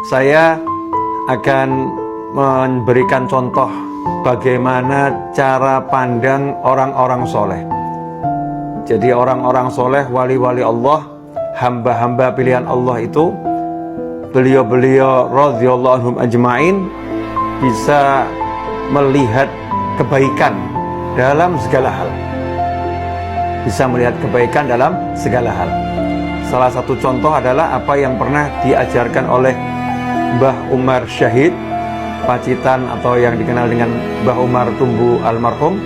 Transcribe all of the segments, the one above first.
saya akan memberikan contoh bagaimana cara pandang orang-orang soleh. Jadi orang-orang soleh, wali-wali Allah, hamba-hamba pilihan Allah itu, beliau-beliau radhiyallahu anhum ajma'in bisa melihat kebaikan dalam segala hal. Bisa melihat kebaikan dalam segala hal. Salah satu contoh adalah apa yang pernah diajarkan oleh Mbah Umar Syahid, pacitan atau yang dikenal dengan Mbah Umar Tumbu almarhum,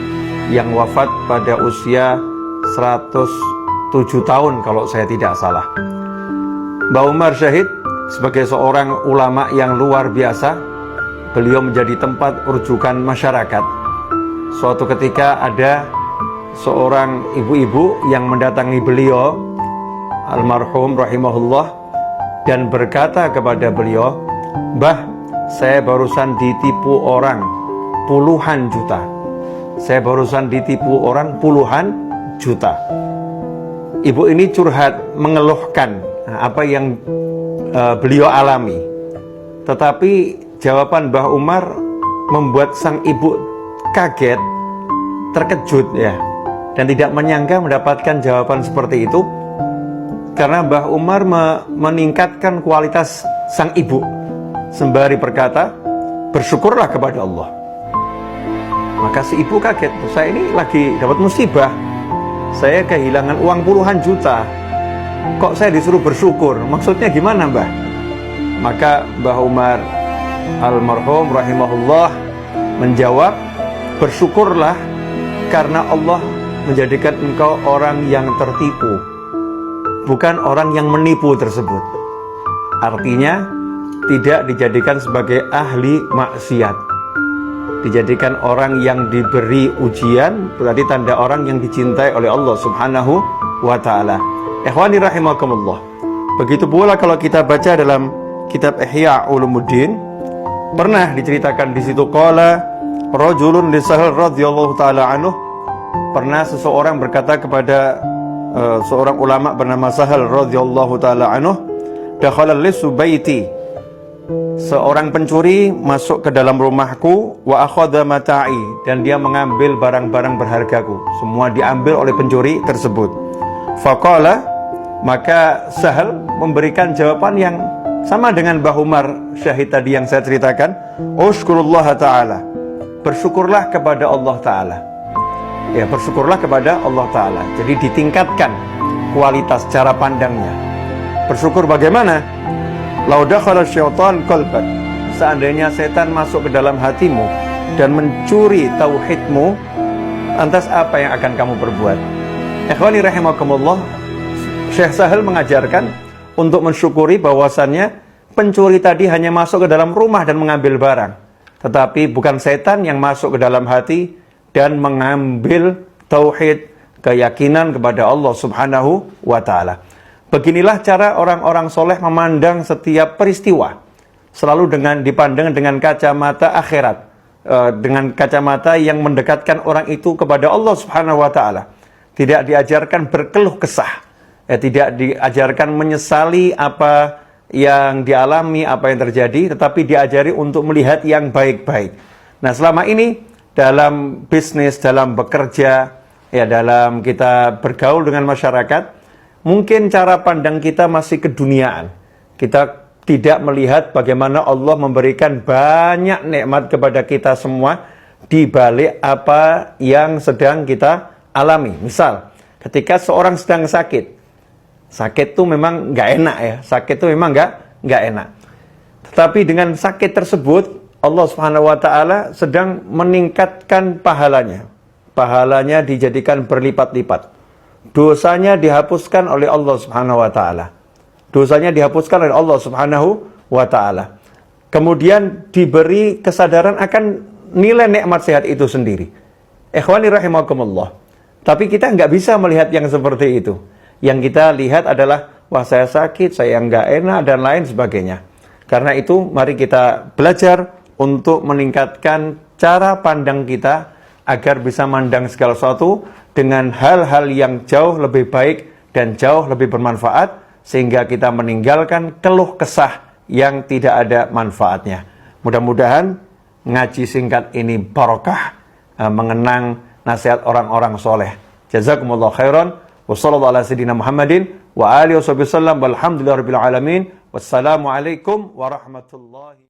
yang wafat pada usia 107 tahun kalau saya tidak salah. Mbah Umar Syahid sebagai seorang ulama yang luar biasa, beliau menjadi tempat rujukan masyarakat. Suatu ketika ada seorang ibu-ibu yang mendatangi beliau almarhum rahimahullah dan berkata kepada beliau, "Mbah, saya barusan ditipu orang puluhan juta. Saya barusan ditipu orang puluhan juta." Ibu ini curhat, mengeluhkan apa yang beliau alami. Tetapi jawaban Mbah Umar membuat sang ibu kaget, terkejut ya, dan tidak menyangka mendapatkan jawaban seperti itu, karena Mbah Umar meningkatkan kualitas sang ibu sembari berkata, "Bersyukurlah kepada Allah." Maka si ibu kaget, "Saya ini lagi dapat musibah, saya kehilangan uang puluhan juta, kok saya disuruh bersyukur? Maksudnya gimana, Mbah?" Maka Mbah Umar almarhum rahimahullah menjawab, "Bersyukurlah karena Allah menjadikan engkau orang yang tertipu, bukan orang yang menipu tersebut." Artinya tidak dijadikan sebagai ahli maksiat, dijadikan orang yang diberi ujian, berarti tanda orang yang dicintai oleh Allah subhanahu wa ta'ala. Ikhwani rahimakumullah. Begitu pula kalau kita baca dalam kitab Ihya Ulumuddin, pernah diceritakan di situ, qala rajulun li Sahal radhiyallahu ta'ala anhu, pernah seseorang berkata kepada seorang ulama bernama Sahal radhiyallahu ta'ala anhu, dakhala lisu baiti, seorang pencuri masuk ke dalam rumahku, wa akhadha mata'i, dan dia mengambil barang-barang berhargaku, semua diambil oleh pencuri tersebut. Faqala, maka Sahal memberikan jawaban yang sama dengan Mbah Umar Syahid tadi yang saya ceritakan, ushkurullah ta'ala, bersyukurlah kepada Allah ta'ala. Ya, bersyukurlah kepada Allah ta'ala. Jadi ditingkatkan kualitas cara pandangnya. Bersyukur bagaimana? Lau dakhala syaitan qalbak, seandainya setan masuk ke dalam hatimu dan mencuri tauhidmu, lantas apa yang akan kamu perbuat? Ikhwani rahimakumullah, Syekh Sahal mengajarkan untuk mensyukuri bahwasannya pencuri tadi hanya masuk ke dalam rumah dan mengambil barang, tetapi bukan setan yang masuk ke dalam hati dan mengambil tauhid, keyakinan kepada Allah subhanahu wa ta'ala. Beginilah cara orang-orang soleh memandang setiap peristiwa, selalu dipandang dengan kacamata akhirat, dengan kacamata yang mendekatkan orang itu kepada Allah subhanahu wa ta'ala. Tidak diajarkan berkeluh kesah, tidak diajarkan menyesali apa yang dialami, apa yang terjadi, tetapi diajari untuk melihat yang baik-baik. Nah, selama ini dalam bisnis, dalam bekerja, ya dalam kita bergaul dengan masyarakat, mungkin cara pandang kita masih keduniaan. Kita tidak melihat bagaimana Allah memberikan banyak nikmat kepada kita semua di balik apa yang sedang kita alami. Misal, ketika seorang sedang sakit itu memang nggak enak ya, sakit itu memang nggak enak. Tetapi dengan sakit tersebut, Allah subhanahu wa ta'ala sedang meningkatkan pahalanya. Pahalanya dijadikan berlipat-lipat. Dosanya dihapuskan oleh Allah subhanahu wa ta'ala. Dosanya dihapuskan oleh Allah subhanahu wa ta'ala. Kemudian diberi kesadaran akan nilai nikmat sehat itu sendiri. Ikhwani rahimakumullah. Tapi kita nggak bisa melihat yang seperti itu. Yang kita lihat adalah, wah saya sakit, saya nggak enak, dan lain sebagainya. Karena itu mari kita belajar untuk meningkatkan cara pandang kita agar bisa mandang segala sesuatu dengan hal-hal yang jauh lebih baik dan jauh lebih bermanfaat, sehingga kita meninggalkan keluh kesah yang tidak ada manfaatnya. Mudah-mudahan ngaji singkat ini barokah, mengenang nasihat orang-orang soleh. Jazakumullah khairan. Wassallallahu ala sayyidina Muhammadin wa alihi wasallam. Walhamdulillahirabbil alamin. Wassalamualaikum warahmatullahi